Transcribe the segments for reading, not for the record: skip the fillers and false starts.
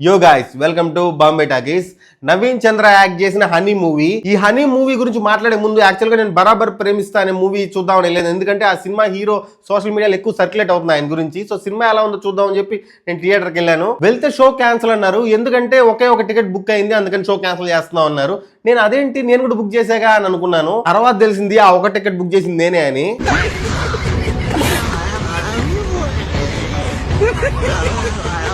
యో guys welcome to Bombay talkies. Naveen Chandra act చేసిన honey movie. ఈ హనీ మూవీ గురించి మాట్లాడే ముందు యాక్చువల్ గా నేను బరాబర్ ప్రేమిస్తా అనే మూవీ చూద్దామని వెళ్ళలేదు. ఎందుకంటే ఆ సినిమా హీరో సోషల్ మీడియాలో ఎక్కువ సర్క్యులేట్ అవుతుంది ఆయన గురించి. సో సినిమా ఎలా ఉందో చూద్దామని చెప్పి నేను థియేటర్కి వెళ్ళాను. వెళ్తే షో క్యాన్సిల్ అన్నారు. ఎందుకంటే ఒకే ఒక టికెట్ బుక్ అయింది, అందుకని షో క్యాన్సిల్ చేస్తున్నాం అన్నారు. నేను అదేంటి నేను కూడా బుక్ చేశాగా అని అనుకున్నాను. తర్వాత తెలిసింది ఆ ఒక టికెట్ బుక్ చేసింది నేనే అని.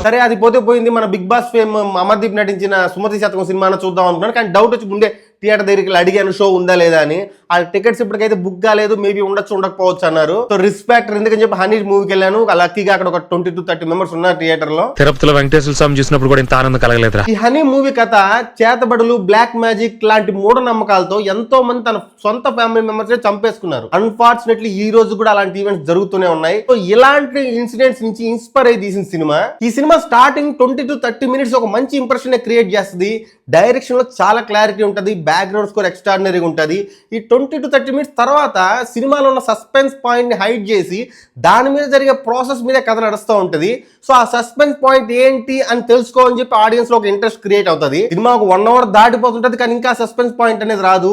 సరే అది పోతే పోయింది. మన బిగ్ బాస్ ఫేమ్ అమర్దీప్ నటించిన సుమతి శతకం సినిమాను చూద్దాం అనుకున్నాను. కానీ డౌట్ వచ్చి ముందే థియేటర్ దగ్గరికి అడిగాను షో ఉందా లేదా అని. ఆ టికెట్స్ ఇప్పటికైతే బుక్ కాలేదు, మేబీ ఉండొచ్చు ఉండకపోవచ్చు అన్నారు. సో రిస్క్ ఫ్యాక్టర్ ఎందుకని చెప్పి హనీ మూవీకి వెళ్ళాను. లక్కీగా అక్కడ ఒక 20 to 30 మెంబర్స్ ఉన్నారు థియేటర్ లో. తిరుపతిలో వెంకటేశ్వర స్వామి చూసినప్పుడు కూడా ఇంత ఆనందం కలగలేదురా. ఈ హనీ మూవీ కథ చేతబడులు, బ్లాక్ మ్యాజిక్ లాంటి మూఢనమ్మకాలతో ఎంతో మంది తన సొంత ఫ్యామిలీ మెంబర్స్ చంపేసుకున్నారు. అన్ఫార్చునేట్లీ ఈ రోజు కూడా అలాంటి ఈవెంట్స్ జరుగుతూనే ఉన్నాయి. సో ఇలాంటి ఇన్సిడెంట్స్ నుంచి ఇన్స్పైర్ అయ్యి తీసిన సినిమా. ఈ సినిమా స్టార్టింగ్ 20 to 30 మినిట్స్ ఒక మంచి ఇంప్రెషన్ క్రియేట్ చేస్తుంది. డైరెక్షన్ లో చాలా క్లారిటీ ఉంటుంది, బ్యాక్గ్రౌండ్ స్కోర్ ఎక్స్ట్రాడినరీగా ఉంటుంది. ఈ 20 to 30 మినిట్స్ తర్వాత సినిమాలో ఉన్న సస్పెన్స్ పాయింట్ ని హైడ్ చేసి దాని మీద జరిగే ప్రాసెస్ మీద కథ నడుస్తూ ఉంటుంది. సో ఆ సస్పెన్స్ పాయింట్ ఏంటి అని తెలుసుకోవాలని చెప్పి ఆడియన్స్ లో ఒక ఇంట్రెస్ట్ క్రియేట్ అవుతుంది. సినిమా ఒక 1 hour దాటిపోతుంటది, కానీ ఇంకా సస్పెన్స్ పాయింట్ అనేది రాదు.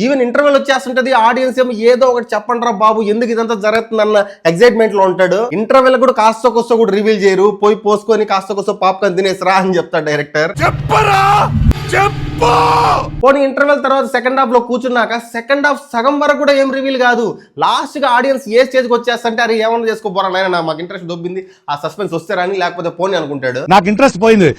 Even interval వచ్చేస్తుంటది. ఆడియన్స్ ఏమో ఏదో ఒకటి చెప్పండి రా బాబు, ఎందుకు ఇదంతా జరుగుతుంది అన్న ఎక్సైట్మెంట్ లో ఉంటాడు. ఇంటర్వెల్ కూడా కాస్త కొస్త కూడా రివీల్ చేయరు. పోయి పోసుకొని కాస్త కొస్త పాప్కార్న్ తినేసిరా అని చెప్తాడు డైరెక్టర్. పోనీ ఇంటర్వెల్ తర్వాత సెకండ్ హాఫ్ లో కూర్చున్నాక సెకండ్ హాఫ్ సగం వరకు కూడా ఏం రివీల్ కాదు. లాస్ట్ గా ఆడియన్స్ ఏ స్టేజ్ కి వచ్చేస్తుంటే అరే ఏమన్నా చేసుకోపోరా నాయన, మాకు ఇంట్రెస్ట్ దొబ్బింది, ఆ సస్పెన్స్ వస్తే రాని లేకపోతే పోనీ అనుకుంటాడు. నాకు ఇంట్రెస్ట్ పోయింది,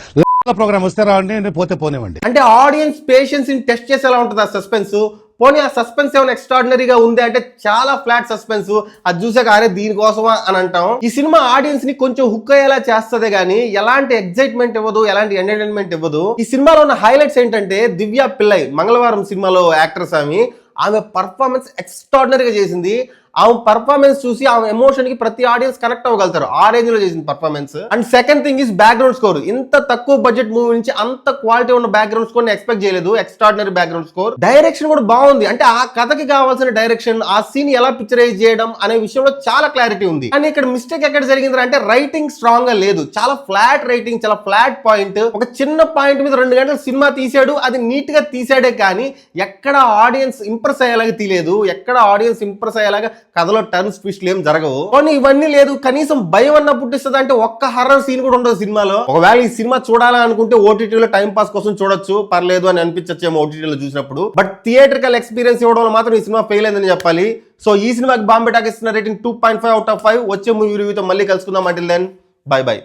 ప్రోగ్రామ్ వస్తే రావండి, పోతే పోనివ్వండి. అంటే ఆడియన్స్ పేషెన్స్ ని టెస్ట్ చేసేలా ఉంటుంది ఆ సస్పెన్స్. పోనీ ఆ సస్పెన్స్ ఏమైనా ఎక్స్ట్రాడినరీగా ఉంది అంటే చాలా ఫ్లాట్ సస్పెన్స్. అది చూసాక అరే దీనికోసమా అని అంటాం. ఈ సినిమా ఆడియన్స్ ని కొంచెం హుక్ అయ్యేలా చేస్తదే గానీ ఎలాంటి ఎక్సైట్మెంట్ ఇవ్వదు, ఎలాంటి ఎంటర్టైన్మెంట్ ఇవ్వదు. ఈ సినిమాలో ఉన్న హైలైట్స్ ఏంటంటే దివ్య పిల్లై, మంగళవారం సినిమాలో యాక్ట్రెస్ ఆమె పర్ఫార్మెన్స్ ఎక్స్ట్రాడినరీగా చేసింది. ఆమె పర్ఫార్మెన్స్ చూసి ఆమె ఎమోషన్ కి ప్రతి ఆడియన్స్ కనెక్ట్ అవ్వగలుగుతారు. ఆ రేంజ్ లో చేసిన performance. And second thing is background score. ఇంత తక్కువ బడ్జెట్ మూవీ నుంచి అంత క్వాలిటీ ఉన్న బ్యాక్గ్రౌండ్ స్కోర్ ఎక్స్పెక్ట్ చేయలేదు. Extraordinary background score. డైరెక్షన్ కూడా బాగుంది. అంటే ఆ కథకి కావాల్సిన డైరెక్షన్, ఆ సీన్ ఎలా పిక్చరైజ్ చేయడం అనే విషయంలో చాలా క్లారిటీ ఉంది. కానీ ఇక్కడ మిస్టేక్ ఎక్కడ జరిగింది అంటే రైటింగ్ స్ట్రాంగ్ గా లేదు. చాలా ఫ్లాట్ రైటింగ్, చాలా ఫ్లాట్ పాయింట్. ఒక చిన్న పాయింట్ మీద 2 గంటలు సినిమా తీసాడు, అది నీట్ గా తీసాడే కానీ ఎక్కడ ఆడియన్స్ ఇంప్రెస్ అయ్యేలాగా తీయలేదు. ఎక్కడ ఆడియన్స్ ఇంప్రెస్ అయ్యేలాగా కథలో టర్న్స్ ట్విస్ట్లు ఏం జరగవు. కానీ ఇవన్నీ లేదు. కనీసం భయం అన్న పుట్టిస్తుంది అంటే ఒక్క హర్రర్ సీన్ కూడా ఉండదు సినిమాలో. ఒకవేళ ఈ సినిమా చూడాలనుకుంటే ఓటీటీలో టైం పాస్ కోసం చూడొచ్చు, పర్లేదు అని అనిపించచ్చేమో ఓటీటీలో చూసినప్పుడు. బట్ థియేటర్కల్ ఎక్స్పీరియన్స్ ఇవ్వడంలో మాత్రం ఈ సినిమా ఫెయిల్ అయిందని చెప్పాలి. సో ఈ సినిమాకి బాంబే టాకీస్ ఇస్తున్న రేటింగ్ 2.5 out of 5. వచ్చే మూవీ రివ్యూతో మళ్ళీ కలుసుకుందాం. Until then bye by.